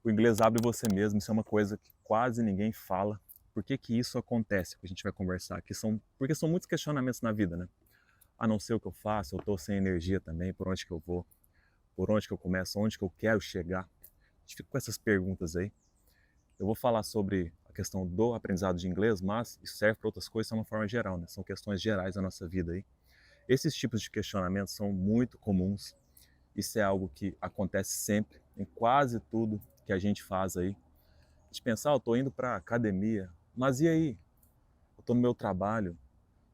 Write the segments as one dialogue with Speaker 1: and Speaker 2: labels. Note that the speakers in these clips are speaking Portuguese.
Speaker 1: O inglês abre você mesmo, isso é uma coisa que quase ninguém fala. Por que que isso acontece? Que a gente vai conversar aqui porque são muitos questionamentos na vida, né? Ah, não sei o que eu faço, eu tô sem energia também, por onde que eu vou? Por onde que eu começo? Onde que eu quero chegar? A gente fica com essas perguntas aí. Eu vou falar sobre a questão do aprendizado de inglês, mas isso serve para outras coisas de uma forma geral, né? São questões gerais da nossa vida aí. Esses tipos de questionamentos são muito comuns. Isso é algo que acontece sempre, em quase tudo que a gente faz aí. A gente pensa, eu tô indo para academia, mas e aí? Eu tô no meu trabalho.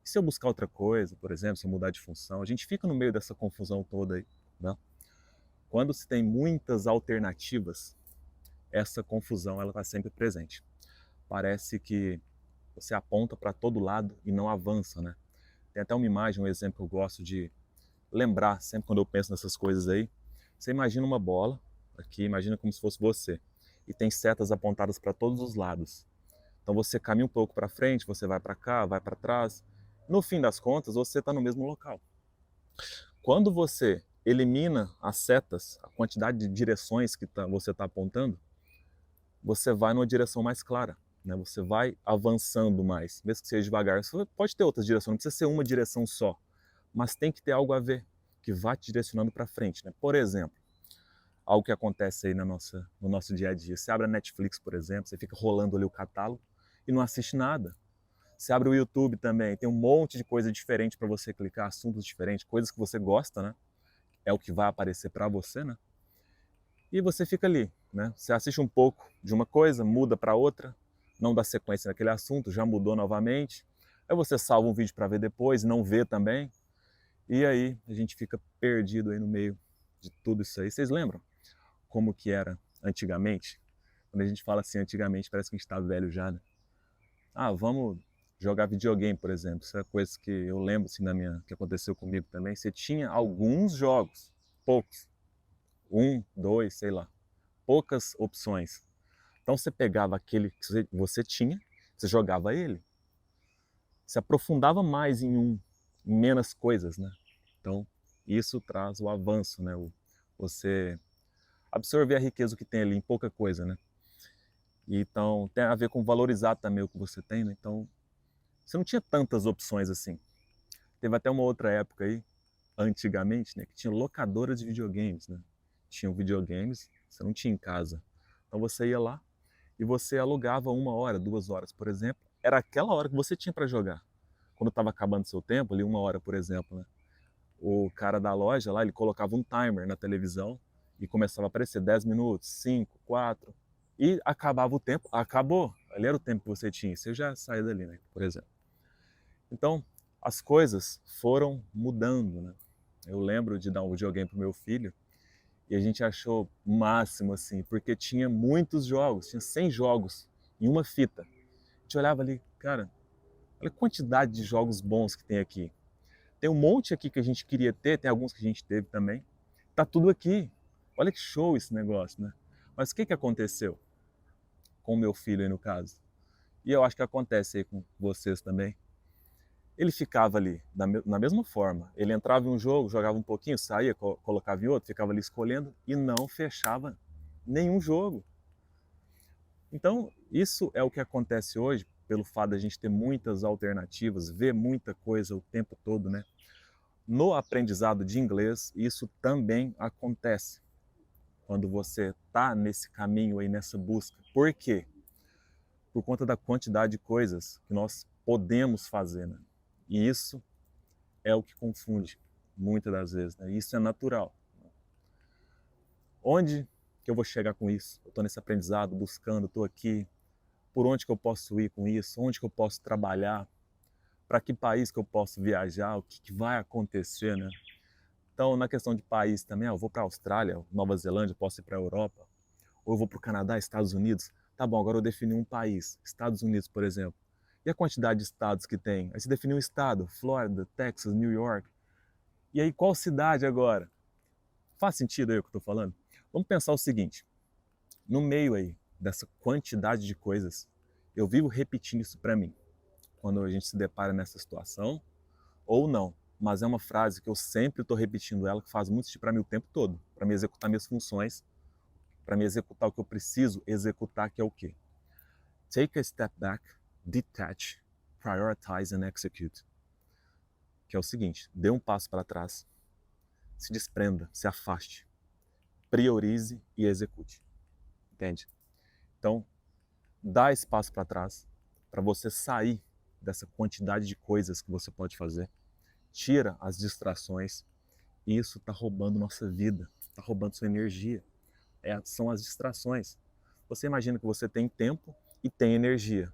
Speaker 1: E se eu buscar outra coisa, por exemplo, se eu mudar de função? A gente fica no meio dessa confusão toda aí, né? Quando se tem muitas alternativas, essa confusão ela está sempre presente. Parece que você aponta para todo lado e não avança, né? Tem até uma imagem, um exemplo que eu gosto de lembrar sempre quando eu penso nessas coisas aí. Você imagina uma bola, aqui, imagina como se fosse você, e tem setas apontadas para todos os lados. Então você caminha um pouco para frente, você vai para cá, vai para trás. No fim das contas, você está no mesmo local. Quando você elimina as setas, a quantidade de direções que você está apontando, você vai numa direção mais clara, né? Você vai avançando mais, mesmo que seja devagar. Você pode ter outras direções, não precisa ser uma direção só, mas tem que ter algo a ver, que vá te direcionando para frente, né? Por exemplo, algo que acontece aí no nosso dia a dia. Você abre a Netflix, por exemplo, você fica rolando ali o catálogo e não assiste nada. Você abre o YouTube também, tem um monte de coisa diferente para você clicar, assuntos diferentes, coisas que você gosta, né? É o que vai aparecer para você, né? E você fica ali, né? Você assiste um pouco de uma coisa, muda para outra, não dá sequência naquele assunto, já mudou novamente. Aí você salva um vídeo para ver depois, não vê também. E aí a gente fica perdido aí no meio de tudo isso aí. Vocês lembram como que era antigamente? Quando a gente fala assim antigamente, parece que a gente está velho já, né? Ah, vamos jogar videogame, por exemplo. Isso é coisa que eu lembro assim que aconteceu comigo também. Você tinha alguns jogos, poucos, um, dois, sei lá, poucas opções. Então você pegava aquele que você tinha, você jogava ele, se aprofundava mais em em menos coisas, né? Então isso traz o avanço, né? Você absorver a riqueza que tem ali em pouca coisa, né? E então tem a ver com valorizar também o que você tem, né? Então você não tinha tantas opções assim. Teve até uma outra época aí, antigamente, né, que tinha locadora de videogames, né? Tinham videogames, você não tinha em casa. Então você ia lá e você alugava 1 hora, 2 horas, por exemplo. Era aquela hora que você tinha para jogar. Quando estava acabando seu tempo, ali 1 hora, por exemplo, né? O cara da loja lá, ele colocava um timer na televisão e começava a aparecer 10 minutos, 5, 4, e acabava o tempo, acabou. Ali era o tempo que você tinha, você já saía dali, né, por exemplo. Então, as coisas foram mudando, né? Eu lembro de dar um videogame pro meu filho e a gente achou o máximo, assim, porque tinha muitos jogos, tinha 100 jogos em uma fita. A gente olhava ali, cara, olha a quantidade de jogos bons que tem aqui. Tem um monte aqui que a gente queria ter, tem alguns que a gente teve também. Tá tudo aqui. Olha que show esse negócio, né? Mas o que que aconteceu com o meu filho aí no caso? E eu acho que acontece aí com vocês também. Ele ficava ali na mesma forma. Ele entrava em um jogo, jogava um pouquinho, saía, colocava em outro, ficava ali escolhendo e não fechava nenhum jogo. Então, isso é o que acontece hoje, pelo fato de a gente ter muitas alternativas, ver muita coisa o tempo todo, né? No aprendizado de inglês, isso também acontece quando você está nesse caminho aí, nessa busca. Por quê? Por conta da quantidade de coisas que nós podemos fazer, né? E isso é o que confunde muitas das vezes, né? Isso é natural. Onde que eu vou chegar com isso? Eu estou nesse aprendizado, buscando, estou aqui. Por onde que eu posso ir com isso? Onde que eu posso trabalhar? Para que país que eu posso viajar? O que, que vai acontecer, né? Então, na questão de país também, eu vou para a Austrália, Nova Zelândia, posso ir para a Europa, ou eu vou para o Canadá, Estados Unidos. Tá bom, agora eu defini um país, Estados Unidos, por exemplo. E a quantidade de estados que tem? Aí você definiu um estado, Flórida, Texas, New York. E aí, qual cidade agora? Faz sentido aí o que eu estou falando? Vamos pensar o seguinte, no meio aí dessa quantidade de coisas, eu vivo repetindo isso para mim, quando a gente se depara nessa situação, ou não. Mas é uma frase que eu sempre estou repetindo ela, que faz muito sentido para mim o tempo todo, para me executar minhas funções, para me executar o que eu preciso executar, que é o quê? Take a step back, detach, prioritize and execute. Que é o seguinte, dê um passo para trás, se desprenda, se afaste, priorize e execute. Entende? Então, dá esse passo para trás para você sair dessa quantidade de coisas que você pode fazer. Tira as distrações. E isso está roubando nossa vida, está roubando sua energia. São as distrações. Você imagina que você tem tempo e tem energia.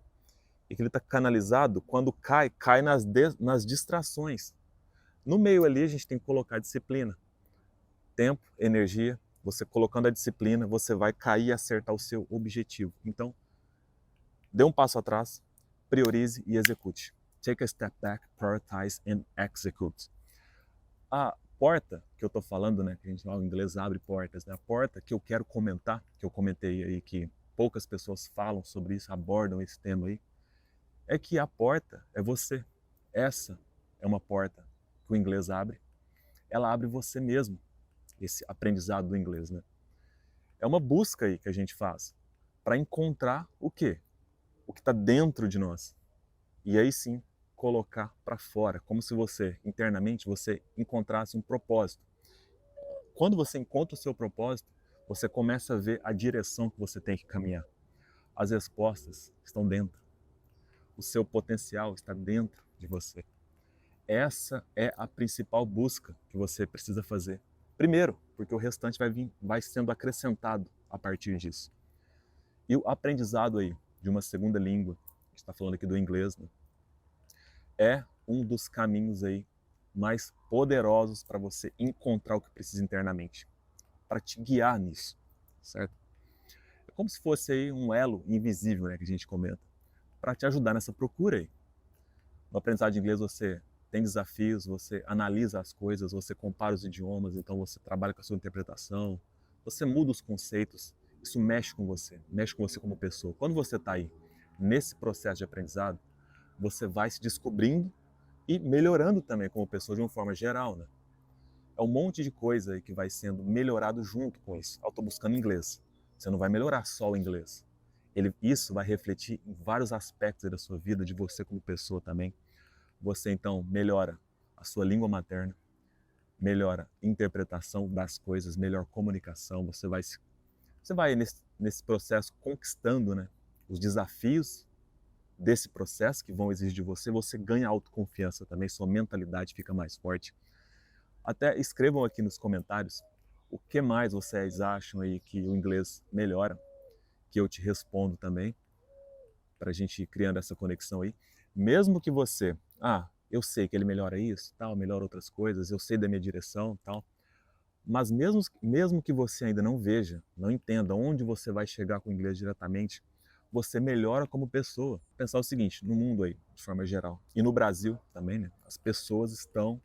Speaker 1: E que ele está canalizado, quando cai nas distrações. No meio ali a gente tem que colocar disciplina. Tempo, energia, você colocando a disciplina, você vai cair e acertar o seu objetivo. Então, dê um passo atrás, priorize e execute. Take a step back, prioritize and execute. A porta que eu estou falando, né, que a gente fala em inglês abre portas, né? A porta que eu quero comentar, que eu comentei aí que poucas pessoas falam sobre isso, abordam esse tema aí, é que a porta é você. Essa é uma porta que o inglês abre. Ela abre você mesmo, esse aprendizado do inglês, né? É uma busca aí que a gente faz para encontrar o quê? O que está dentro de nós. E aí sim, colocar para fora, como se você, internamente, você encontrasse um propósito. Quando você encontra o seu propósito, você começa a ver a direção que você tem que caminhar. As respostas estão dentro. O seu potencial está dentro de você. Essa é a principal busca que você precisa fazer. Primeiro, porque o restante vai sendo acrescentado a partir disso. E o aprendizado aí de uma segunda língua, a gente está falando aqui do inglês, né, é um dos caminhos aí mais poderosos para você encontrar o que precisa internamente, para te guiar nisso, certo? É como se fosse aí um elo invisível, né, que a gente comenta, para te ajudar nessa procura aí. No aprendizado de inglês você tem desafios, você analisa as coisas, você compara os idiomas, então você trabalha com a sua interpretação, você muda os conceitos, isso mexe com você como pessoa. Quando você está aí nesse processo de aprendizado, você vai se descobrindo e melhorando também como pessoa de uma forma geral, né? É um monte de coisa aí que vai sendo melhorado junto com isso. Eu estou buscando inglês. Você não vai melhorar só o inglês. Isso vai refletir em vários aspectos da sua vida, de você como pessoa também. Você então melhora a sua língua materna, melhora a interpretação das coisas, melhor comunicação. Você vai nesse processo conquistando, né, os desafios desse processo que vão exigir de você. Você ganha autoconfiança também, sua mentalidade fica mais forte. Até escrevam aqui nos comentários o que mais vocês acham aí que o inglês melhora, que eu te respondo também, para a gente ir criando essa conexão aí. Mesmo que você, eu sei que ele melhora isso, tal, melhora outras coisas, eu sei da minha direção, tal, mas mesmo que você ainda não veja, não entenda onde você vai chegar com o inglês diretamente, você melhora como pessoa. Pensar o seguinte, no mundo aí, de forma geral, e no Brasil também, né, as pessoas estão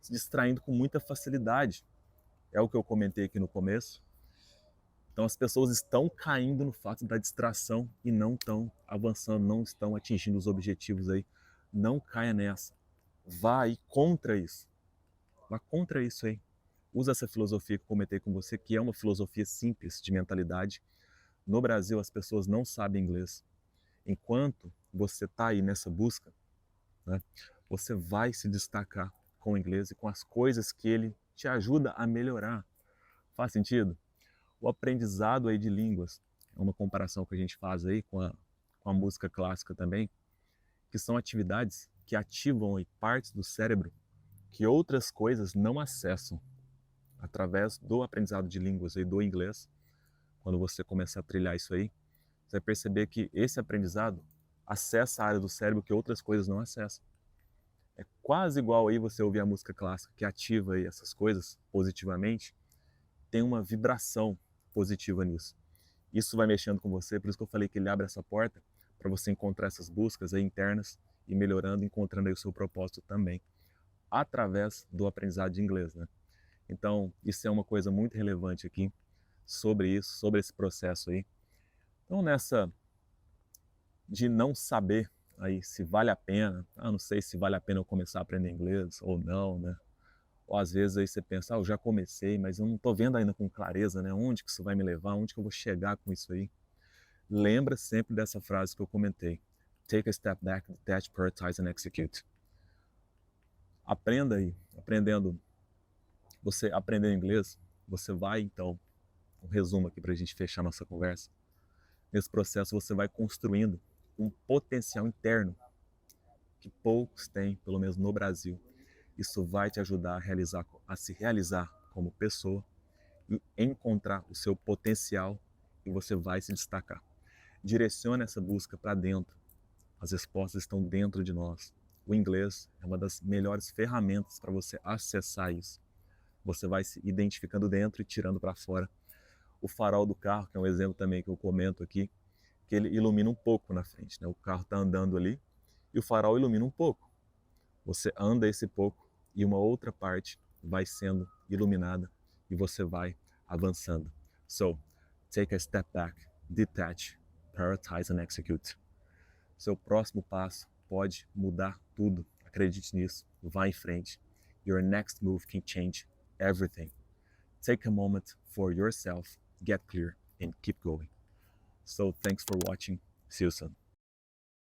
Speaker 1: se distraindo com muita facilidade. É o que eu comentei aqui no começo. Então as pessoas estão caindo no fato da distração e não estão avançando, não estão atingindo os objetivos aí. Não caia nessa. Vá aí contra isso. Vá contra isso aí. Usa essa filosofia que eu comentei com você, que é uma filosofia simples de mentalidade. No Brasil as pessoas não sabem inglês. Enquanto você está aí nessa busca, né, você vai se destacar com o inglês e com as coisas que ele te ajuda a melhorar. Faz sentido? O aprendizado aí de línguas é uma comparação que a gente faz aí com a música clássica também, que são atividades que ativam aí partes do cérebro que outras coisas não acessam. Através do aprendizado de línguas aí do inglês, quando você começar a trilhar isso aí, você vai perceber que esse aprendizado acessa a área do cérebro que outras coisas não acessam. É quase igual aí você ouvir a música clássica, que ativa aí essas coisas positivamente, tem uma vibração positiva nisso. Isso vai mexendo com você, por isso que eu falei que ele abre essa porta para você encontrar essas buscas aí internas e melhorando, encontrando aí o seu propósito também, através do aprendizado de inglês, né? Então, isso é uma coisa muito relevante aqui sobre isso, sobre esse processo aí. Então, nessa de não saber aí se vale a pena, não sei se vale a pena eu começar a aprender inglês ou não, né? Ou às vezes aí você pensa, eu já comecei, mas eu não estou vendo ainda com clareza, né? Onde que isso vai me levar, onde que eu vou chegar com isso aí. Lembra sempre dessa frase que eu comentei. Take a step back, detach, prioritize and execute. Aprenda aí, você aprendendo inglês, você vai então, um resumo aqui para a gente fechar nossa conversa. Nesse processo você vai construindo um potencial interno que poucos têm, pelo menos no Brasil. Isso vai te ajudar a se realizar como pessoa e encontrar o seu potencial e você vai se destacar. Direcione essa busca para dentro. As respostas estão dentro de nós. O inglês é uma das melhores ferramentas para você acessar isso. Você vai se identificando dentro e tirando para fora. O farol do carro, que é um exemplo também que eu comento aqui, que ele ilumina um pouco na frente, né? O carro está andando ali e o farol ilumina um pouco. Você anda esse pouco e uma outra parte vai sendo iluminada e você vai avançando. So, take a step back, detach, prioritize and execute. Seu próximo passo pode mudar tudo. Acredite nisso. Vá em frente. Your next move can change everything. Take a moment for yourself, get clear, and keep going. So thanks for watching. See you soon.